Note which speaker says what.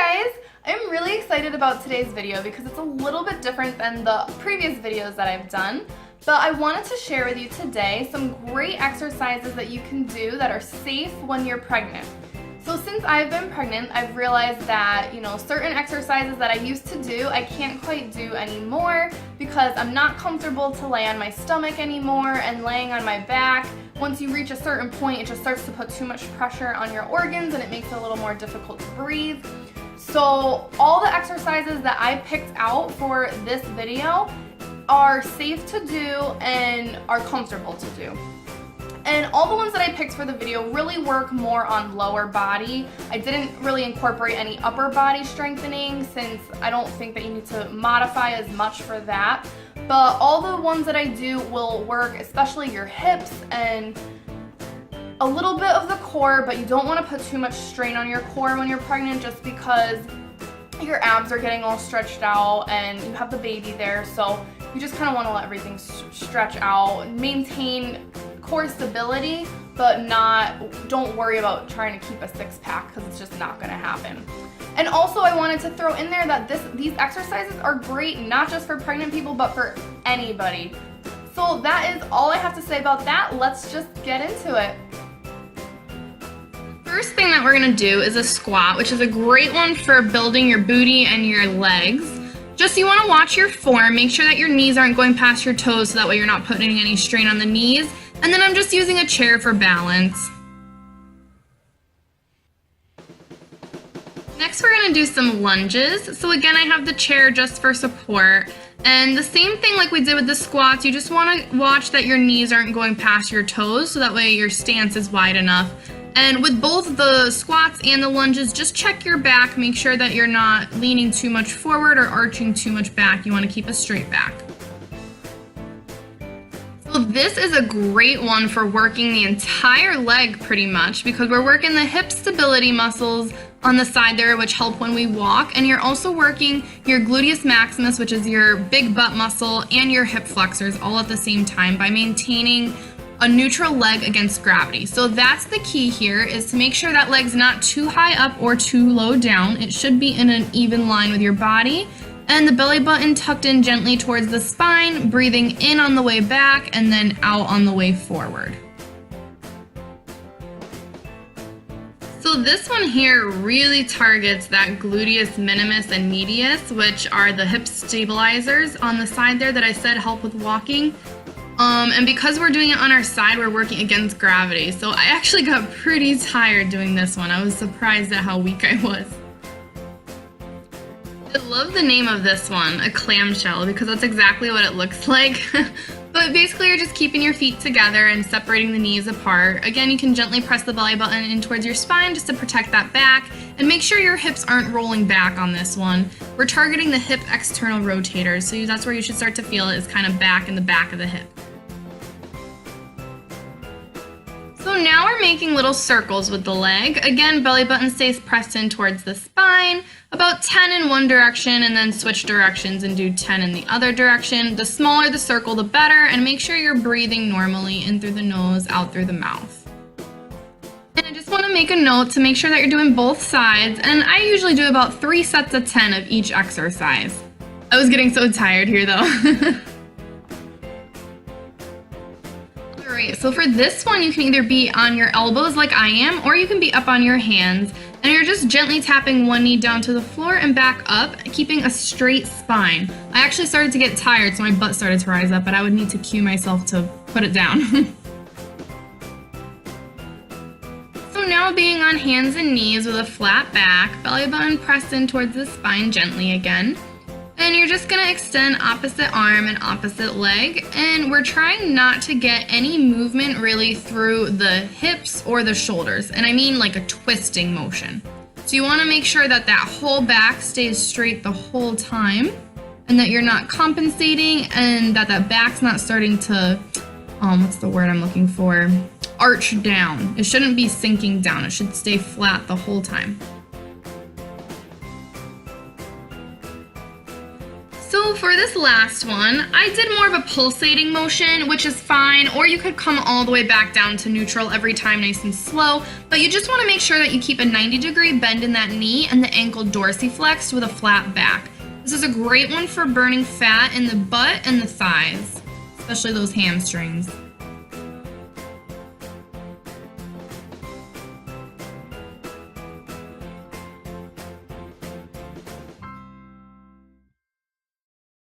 Speaker 1: Guys, I'm really excited about today's video because it's a little bit different than the previous videos that I've done. But I wanted to share with you today some great exercises that you can do that are safe when you're pregnant. So since I've been pregnant, I've realized that, certain exercises that I used to do, I can't quite do anymore because I'm not comfortable to lay on my stomach anymore, and laying on my back, once you reach a certain point, it just starts to put too much pressure on your organs and it makes it a little more difficult to breathe. So all the exercises that I picked out for this video are safe to do and are comfortable to do. And all the ones that I picked for the video really work more on lower body. I didn't really incorporate any upper body strengthening since I don't think that you need to modify as much for that. But all the ones that I do will work, especially your hips and a little bit of the core, but you don't want to put too much strain on your core when you're pregnant just because your abs are getting all stretched out and you have the baby there. So you just kind of want to let everything stretch out, maintain core stability, but don't worry about trying to keep a six-pack because it's just not going to happen. And also I wanted to throw in there that these exercises are great not just for pregnant people but for anybody. So that is all I have to say about that. Let's just get into it. First thing that we're going to do is a squat, which is a great one for building your booty and your legs. Just you want to watch your form, make sure that your knees aren't going past your toes so that way you're not putting any strain on the knees. And then I'm just using a chair for balance. Next we're going to do some lunges. So again, I have the chair just for support. And the same thing like we did with the squats, you just want to watch that your knees aren't going past your toes so that way your stance is wide enough. And with both the squats and the lunges, just check your back, make sure that you're not leaning too much forward or arching too much back. You want to keep a straight back. So this is a great one for working the entire leg pretty much because we're working the hip stability muscles on the side there, which help when we walk, and you're also working your gluteus maximus, which is your big butt muscle, and your hip flexors all at the same time by maintaining a neutral leg against gravity. So that's the key here, is to make sure that leg's not too high up or too low down. It should be in an even line with your body. And the belly button tucked in gently towards the spine, breathing in on the way back and then out on the way forward. So this one here really targets that gluteus minimus and medius, which are the hip stabilizers on the side there that I said help with walking. And because we're doing it on our side, we're working against gravity. So I actually got pretty tired doing this one. I was surprised at how weak I was. I love the name of this one, a clam shell, because that's exactly what it looks like. But basically you're just keeping your feet together and separating the knees apart. Again, you can gently press the belly button in towards your spine just to protect that back, and make sure your hips aren't rolling back on this one. We're targeting the hip external rotators, so that's where you should start to feel it, is kind of back in the back of the hip. So now we're making little circles with the leg. Again, belly button stays pressed in towards the spine, about 10 in one direction, and then switch directions and do 10 in the other direction. The smaller the circle, the better, and make sure you're breathing normally in through the nose, out through the mouth. And I just want to make a note to make sure that you're doing both sides, and I usually do about 3 sets of 10 of each exercise. I was getting so tired here though. Alright, so for this one you can either be on your elbows like I am, or you can be up on your hands, and you're just gently tapping one knee down to the floor and back up, keeping a straight spine. I actually started to get tired, so my butt started to rise up, but I would need to cue myself to put it down. So now being on hands and knees with a flat back, belly button pressed in towards the spine gently again. And you're just going to extend opposite arm and opposite leg, and we're trying not to get any movement really through the hips or the shoulders, and I mean like a twisting motion. So you want to make sure that that whole back stays straight the whole time, and that you're not compensating, and that back's not starting to, what's the word I'm looking for? Arch down. It shouldn't be sinking down. It should stay flat the whole time. So So for this last one, I did more of a pulsating motion, which is fine, or you could come all the way back down to neutral every time, nice and slow, but you just want to make sure that you keep a 90-degree bend in that knee and the ankle dorsiflexed with a flat back. This is a great one for burning fat in the butt and the thighs, especially those hamstrings.